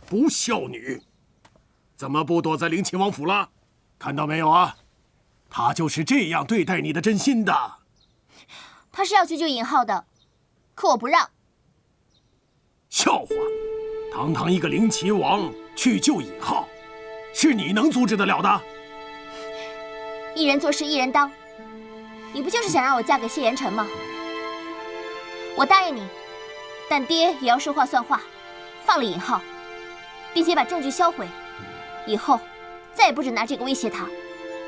不孝女，怎么不躲在灵亲王府了？看到没有啊？他就是这样对待你的真心的。他是要去救尹浩的，可我不让。笑话！堂堂一个灵齐王去救尹浩，是你能阻止得了的？一人做事一人当，你不就是想让我嫁给谢言辰吗？我答应你，但爹也要说话算话，放了尹浩，并且把证据销毁，以后再也不准拿这个威胁他。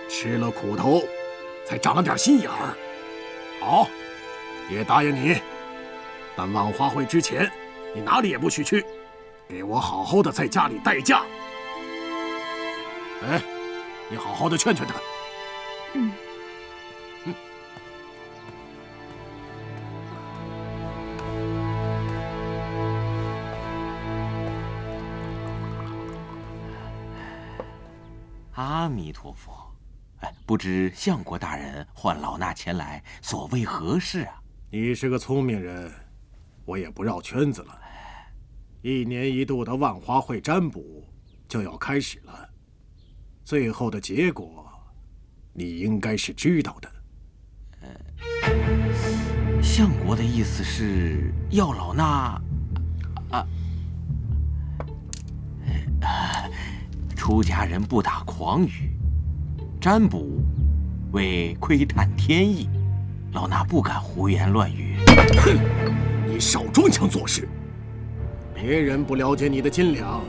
吃了苦头，才长了点心眼儿。好，爹答应你，但万花会之前，你哪里也不许去，给我好好的在家里待嫁。哎，你好好的劝劝他。嗯。阿弥陀佛，哎，不知相国大人唤老衲前来，所谓何事啊？你是个聪明人，我也不绕圈子了。1年1度的万花会占卜就要开始了，最后的结果，你应该是知道的。相国的意思是要老衲出家人不打诳语，占卜为窥探天意，老衲不敢胡言乱语。哼，你少装腔作势！别人不了解你的斤两，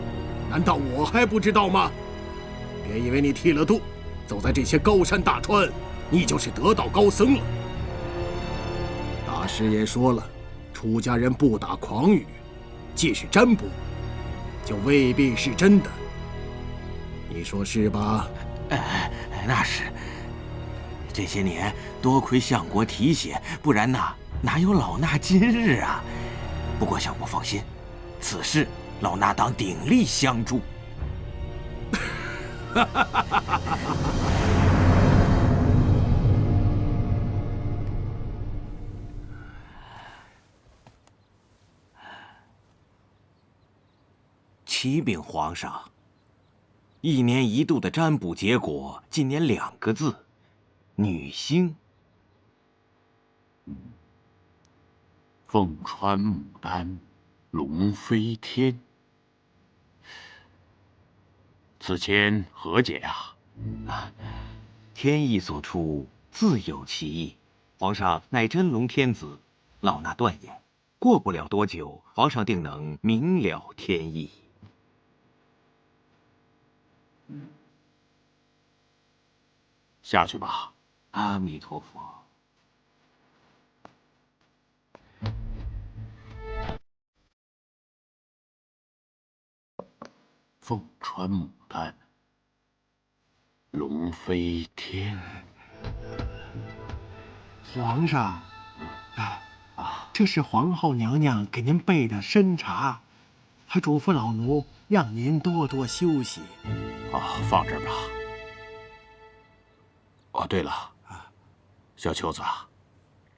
难道我还不知道吗？别以为你剃了度，走在这些高山大川，你就是得道高僧了。大师爷说了，出家人不打诳语，即使占卜，就未必是真的。你说是吧？那是。这些年多亏相国提携，不然哪有老衲今日啊？不过相国放心，此事老衲当鼎力相助。启禀皇上，1年1度的占卜结果，今年2个字：女星。凤穿牡丹，龙飞天。此签何解啊？天意所出，自有其意。皇上乃真龙天子，老衲断言，过不了多久，皇上定能明了天意。下去吧。阿弥陀佛。凤穿牡丹，龙飞天。皇上，这是皇后娘娘给您备的参茶，还嘱咐老奴让您多多休息。放这儿吧。哦，对了，小秋子，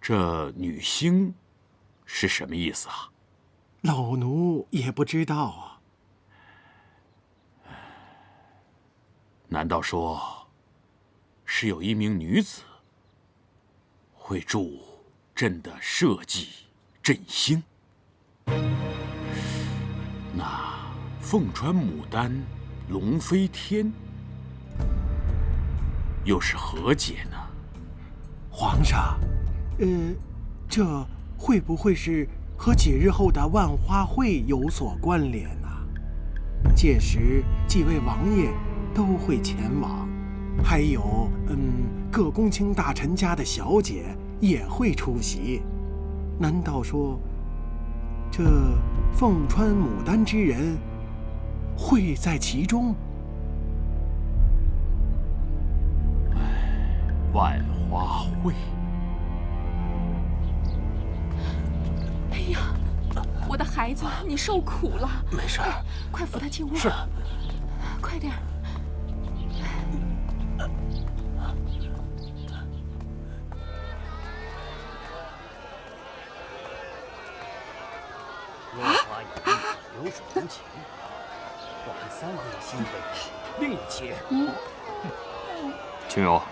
这女星是什么意思啊？老奴也不知道啊。难道说是有一名女子会助朕的社稷振兴？那凤穿牡丹，龙飞天，又是何解呢？皇上，这会不会是和几日后的万花会有所关联呢？届时几位王爷都会前往，还有各公卿大臣家的小姐也会出席。难道说，这凤穿牡丹之人会在其中？万花会。哎呀，我的孩子，你受苦了。没事，快扶他进屋。是，快点。落花有意，流水无情。我看三王爷心意的人另有其人。青柔，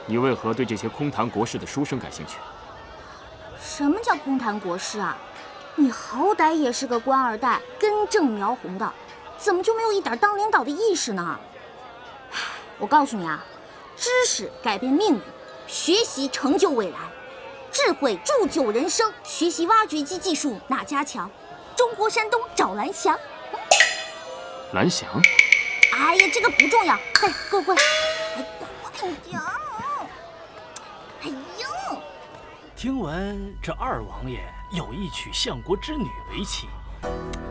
你为何对这些空谈国事的书生感兴趣？什么叫空谈国事啊？你好歹也是个官二代，根正苗红的，怎么就没有一点当领导的意识呢？我告诉你啊，知识改变命运，学习成就未来，智慧铸就人生，学习挖掘机技术哪家强？中国山东找蓝翔。蓝翔？哎呀，这个不重要。快，过来，快点！哎呦！听闻这二王爷有意娶相国之女为妻，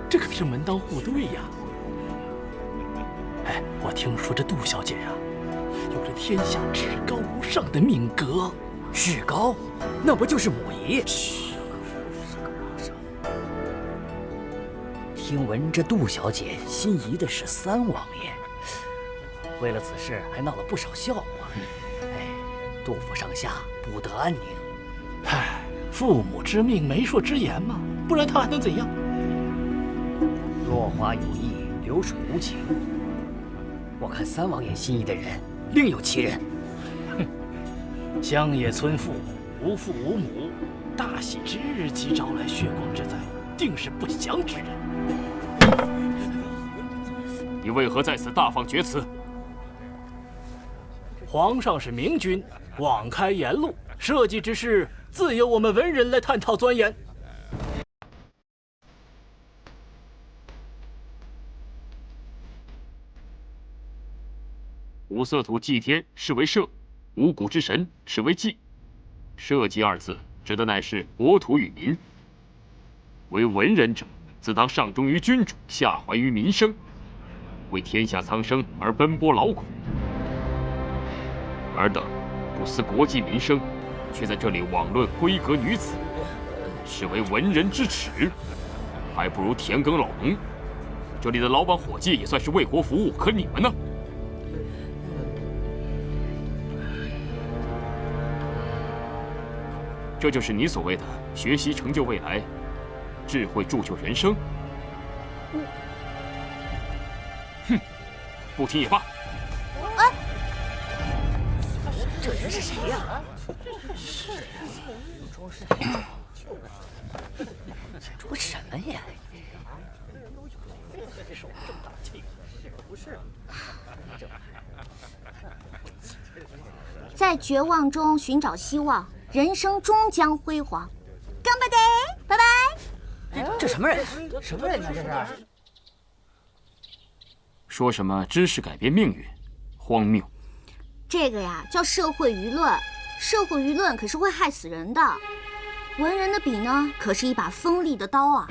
这可是门当户对呀。哎，我听说这杜小姐呀，有着天下至高无上的命格。至高？那不就是母仪？嘘。听闻这杜小姐心仪的是三王爷，为了此事还闹了不少笑话。哎，杜府上下不得安宁。唉，父母之命，媒妁之言嘛，不然他还能怎样？落花有意，流水无情。我看三王爷心仪的人另有其人。哼，乡野村妇，无父无母，大喜之日即招来血光之灾，定是不祥之人。你为何在此大放厥词？皇上是明君，广开言路，社稷之事自有我们文人来探讨钻研。五色土祭天是为社，五谷之神是为祭。社稷二字指的乃是国土与民。为文人者，自当上忠于君主，下怀于民生，为天下苍生而奔波劳苦。尔等不思国计民生，却在这里妄论闺阁女子，是为文人之耻，还不如田耕老农。这里的老板伙计也算是为国服务，可你们呢？这就是你所谓的学习成就未来，智慧铸就人生。哼，不听也罢。哎，这人是谁呀？说什么呀？手这么大气，不是？在绝望中寻找希望，人生终将辉煌。干巴爹，拜拜。这什么人？什么人呢？这是？说什么知识改变命运，荒谬！这个呀叫社会舆论，社会舆论可是会害死人的。文人的笔呢，可是一把锋利的刀啊。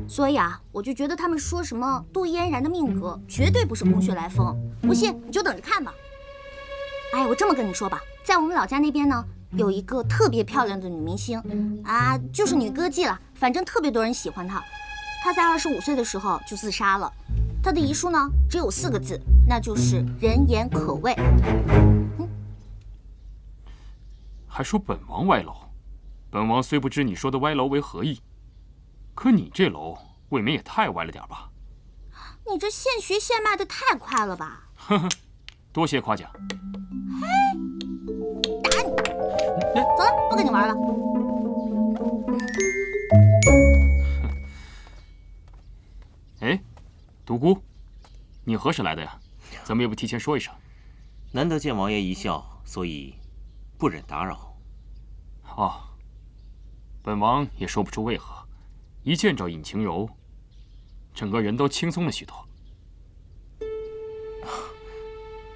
所以啊，我就觉得他们说什么杜嫣然的命格，绝对不是空穴来风。不信你就等着看吧。哎，我这么跟你说吧，在我们老家那边呢，有一个特别漂亮的女明星啊，就是女歌妓了，反正特别多人喜欢她。她在25岁的时候就自杀了。她的遗书呢，只有4个字，那就是人言可畏。还说本王歪楼，本王虽不知你说的歪楼为何意，可你这楼未免也太歪了点吧？你这现学现卖的太快了吧？呵呵，多谢夸奖。打你！走了，不跟你玩了。哎，独孤，你何时来的呀？怎么也不提前说一声？难得见王爷一笑，所以不忍打扰。哦，本王也说不出为何，一见着尹晴柔，整个人都轻松了许多。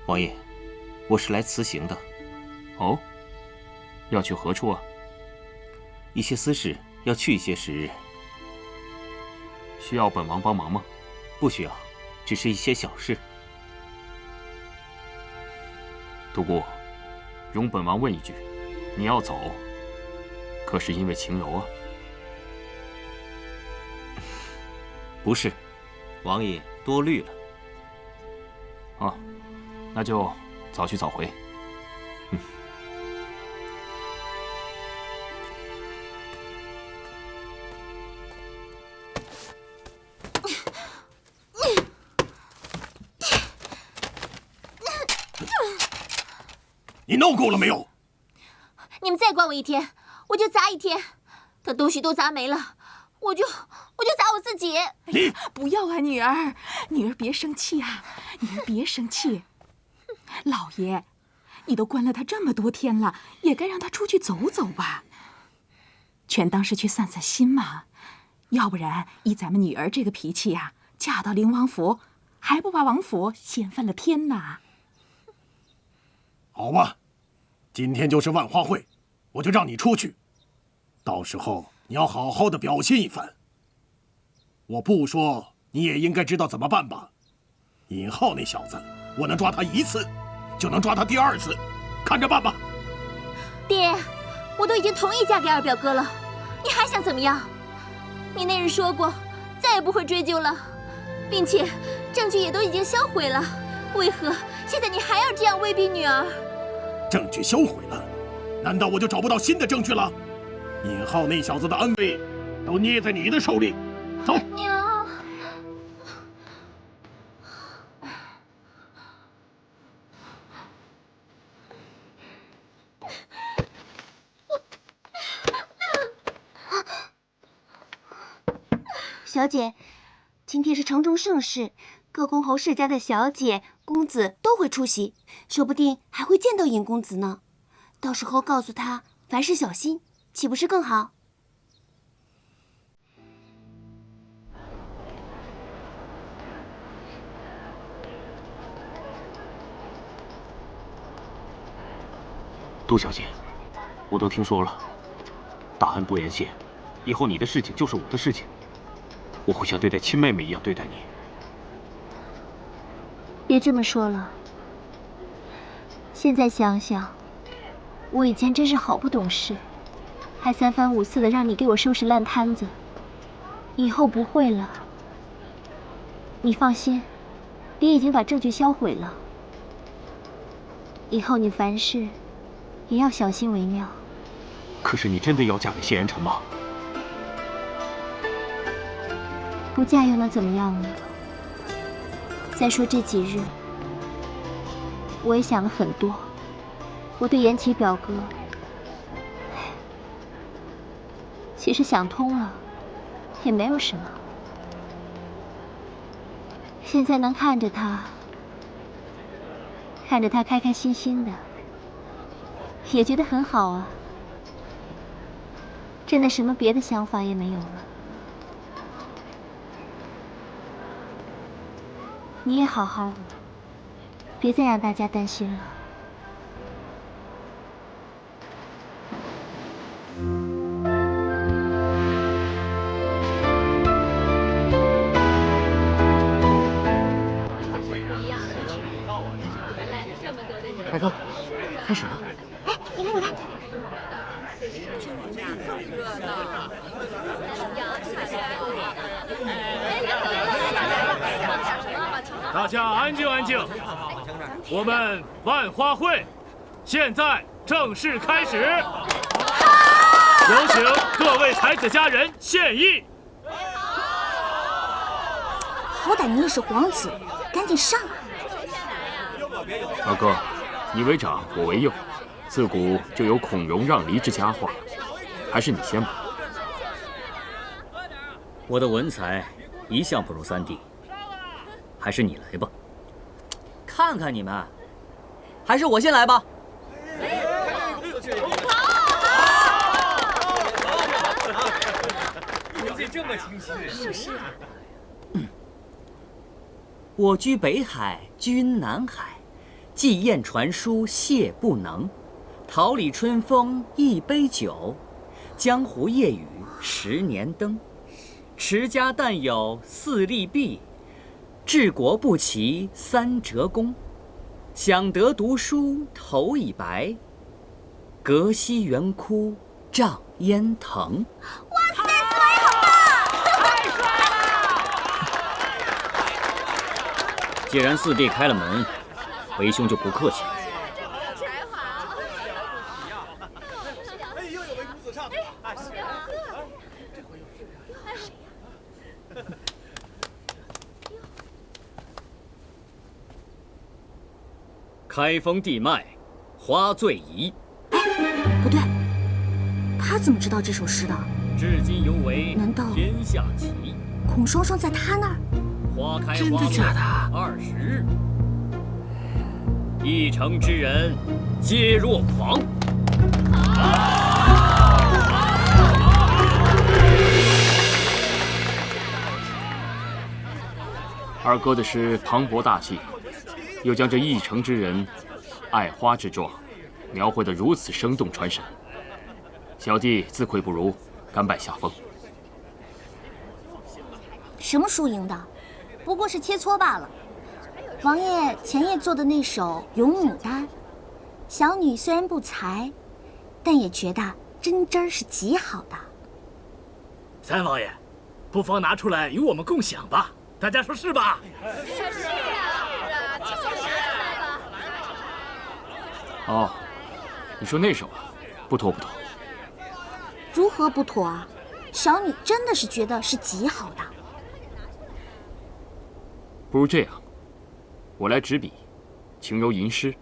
王爷，我是来辞行的。哦，要去何处啊？一些私事，要去一些时日。需要本王帮忙吗？不需要，只是一些小事。独孤，容本王问一句，你要走，可是因为晴柔啊？不是，王爷多虑了。啊，那就早去早回。你闹够了没有？你们再关我一天，我就砸一天。等东西都砸没了，我就砸我自己。你不要啊，女儿，女儿别生气啊，女儿别生气。老爷，你都关了他这么多天了，也该让他出去走走吧。全当是去散散心嘛。要不然依咱们女儿这个脾气呀，嫁到灵王府，还不把王府掀翻了天呐？好吧，今天就是万花会，我就让你出去。到时候你要好好的表现一番。我不说，你也应该知道怎么办吧？尹浩那小子，我能抓他一次，就能抓他第二次，看着办吧。爹，我都已经同意嫁给二表哥了，你还想怎么样？你那日说过，再也不会追究了，并且证据也都已经销毁了，为何现在你还要这样威逼女儿？证据销毁了，难道我就找不到新的证据了？尹浩那小子的安危都捏在你的手里。走。娘。小姐，今天是城中盛事，各公侯世家的小姐、公子都会出席，说不定还会见到尹公子呢。到时候告诉他凡事小心，岂不是更好？杜小姐，我都听说了，大恩不言谢，以后你的事情就是我的事情，我会像对待亲妹妹一样对待你。别这么说了，现在想想，我以前真是好不懂事，还三番五次的让你给我收拾烂摊子，以后不会了。你放心，爹已经把证据销毁了，以后你凡事也要小心为妙。可是你真的要嫁给谢言辰吗？不嫁又能怎么样呢？再说这几日，我也想了很多。我对延琪表哥，其实想通了，也没有什么。现在能看着他开开心心的，也觉得很好啊。真的什么别的想法也没有了。你也好好的，别再让大家担心了。大哥，开始了。哎，你看我看。大家安静安静，我们万花会现在正式开始，有请各位才子佳人献艺。好歹你也是皇子，赶紧上啊！大哥，你为长，我为幼，自古就有孔融让梨之佳话，还是你先吧。我的文采一向不如三弟，还是你来吧。看看你们，还是我先来吧。文字这么清晰，就是啊。我居北海，君南海，寄雁传书谢不能。桃李春风一杯酒，江湖夜雨10年灯。持家但有4利弊，治国不齐3折功。想得读书头已白，隔溪圆枯瘴烟腾。哇塞，司马懿好棒！太帅了！既然四弟开了门，为兄就不客气了。开封地脉，花醉疑。不对，他怎么知道这首诗的？至今犹为难道天下奇？孔双双在他那儿？花开真的假的20日，一城之人皆若狂。二哥的诗磅礴大气，又将这一城之人爱花之状描绘得如此生动传神，小弟自愧不如，甘拜下风。什么输赢的，不过是切磋罢了。王爷前夜做的那首《咏牡丹》，小女虽然不才，但也觉得真真是极好的。三王爷，不妨拿出来与我们共享吧，大家说是吧？哦，你说那首啊，不妥不妥。如何不妥啊？小女真的是觉得是极好的。不如这样，我来执笔，轻柔吟诗。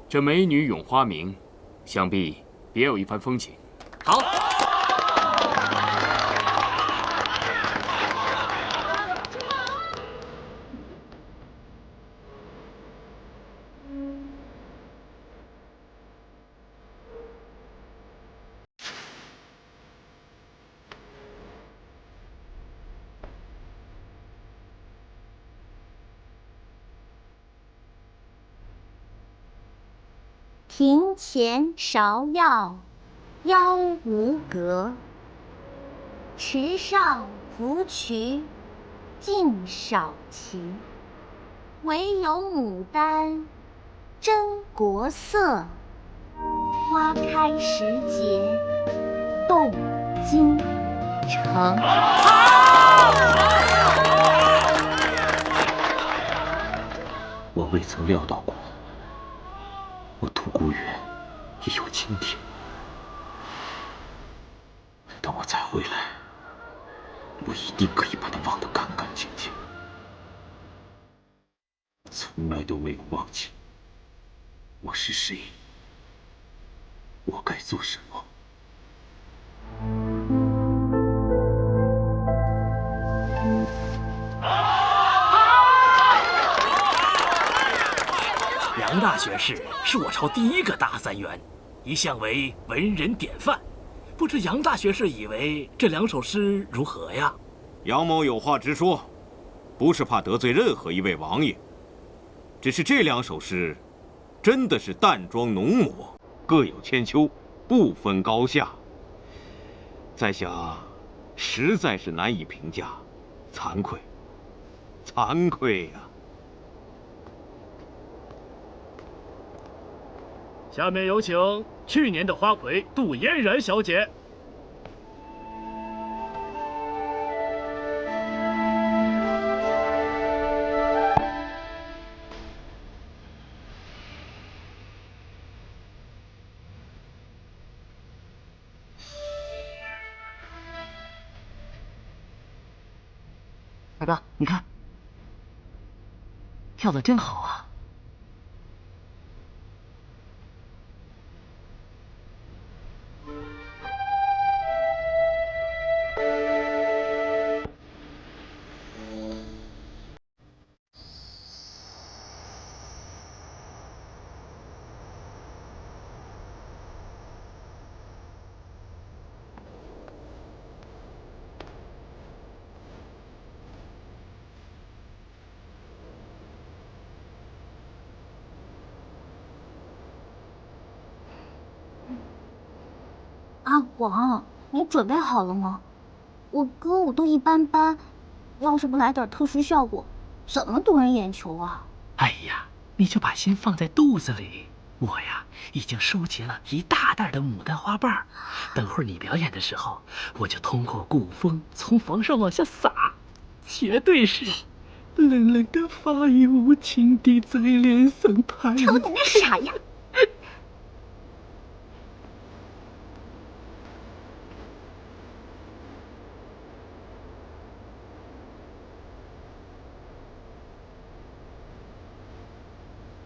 这美女咏花名，想必别有一番风情。好。庭前芍药妖无格，池上芙蕖净少奇。唯有牡丹真国色，花开时节动京城。我未曾料到过，我独孤远也有今天。等我再回来，我一定可以把他忘得干干净净。从来都没有忘记我是谁，我该做什么。杨大学士是我朝第一个大三元，一向为文人典范。不知杨大学士以为这2首诗如何呀？杨某有话直说，不是怕得罪任何一位王爷，只是这2首诗真的是淡妆浓抹，各有千秋，不分高下。在下实在是难以评价，惭愧，惭愧呀！下面有请去年的花魁杜嫣然小姐。大哥，你看，跳得真好啊！阿广，你准备好了吗？我歌舞都一般般，要是不来点特殊效果，怎么夺人眼球啊？哎呀，你就把心放在肚子里。我呀，已经收集了一大袋的牡丹花瓣，等会儿你表演的时候，我就通过鼓风从房上往下撒，绝对是冷冷的发语无情地在脸上拍。瞅你那傻样！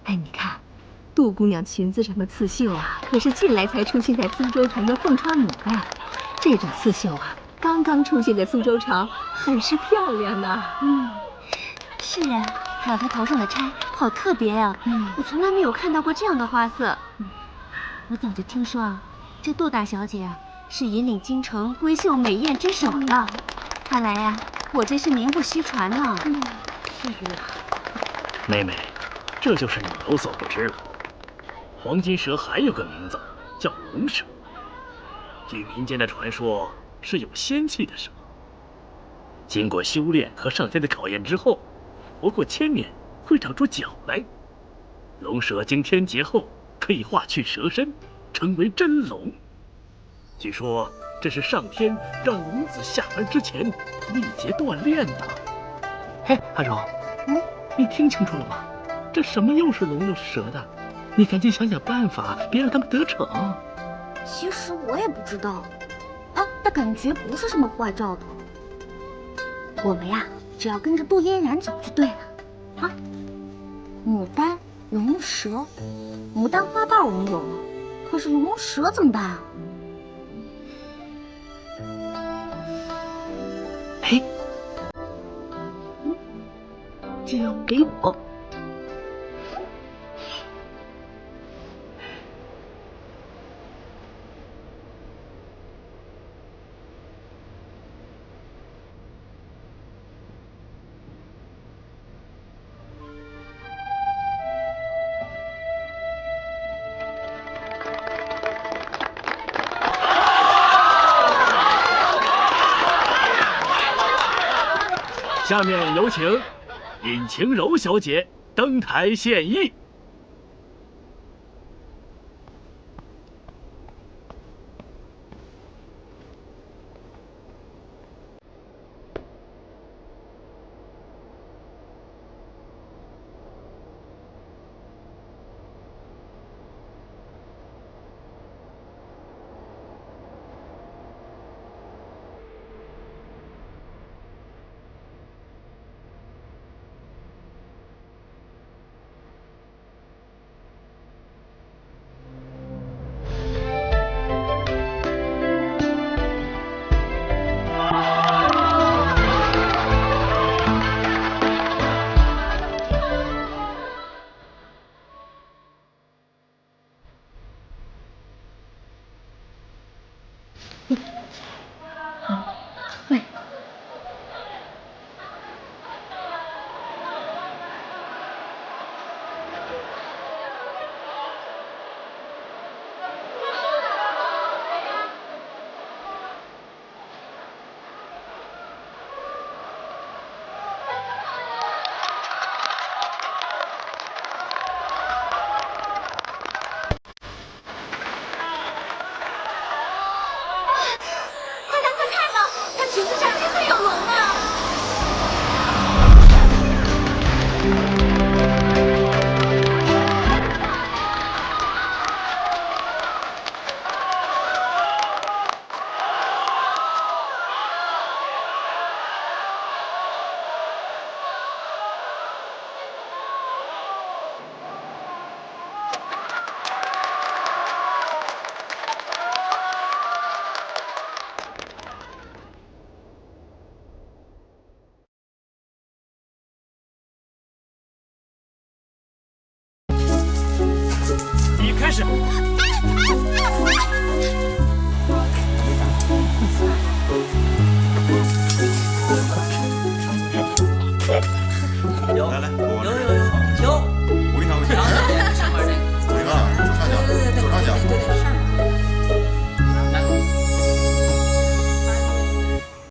哎，你看，杜姑娘裙子上的刺绣啊，可是近来才出现在苏州城的凤穿母的。这种刺绣啊，刚刚出现在苏州城，很是漂亮呢。是啊，还有她头上的钗，好特别啊！我从来没有看到过这样的花色。我早就听说啊，这杜大小姐啊，是引领京城闺秀美艳之首了。看来呀，我这是名不虚传呢。是啊。妹妹，这就是你有所不知了。黄金蛇还有个名字，叫龙蛇。据民间的传说，是有仙气的蛇。经过修炼和上天的考验之后，活过1000年会长出脚来。龙蛇经天劫后，可以化去蛇身，成为真龙。据说这是上天让龙子下凡之前历劫锻炼的。嘿，阿柔，你听清楚了吗？这什么又是龙又是蛇的？你赶紧想想办法，别让他们得逞。其实我也不知道，但感觉不是什么坏兆头。我们呀，只要跟着杜嫣然走就对了。啊，牡丹、龙蛇，牡丹花瓣我们有了，可是龙蛇怎么办啊？嘿，交给我。下面有请尹晴柔小姐登台献艺。开始。来来。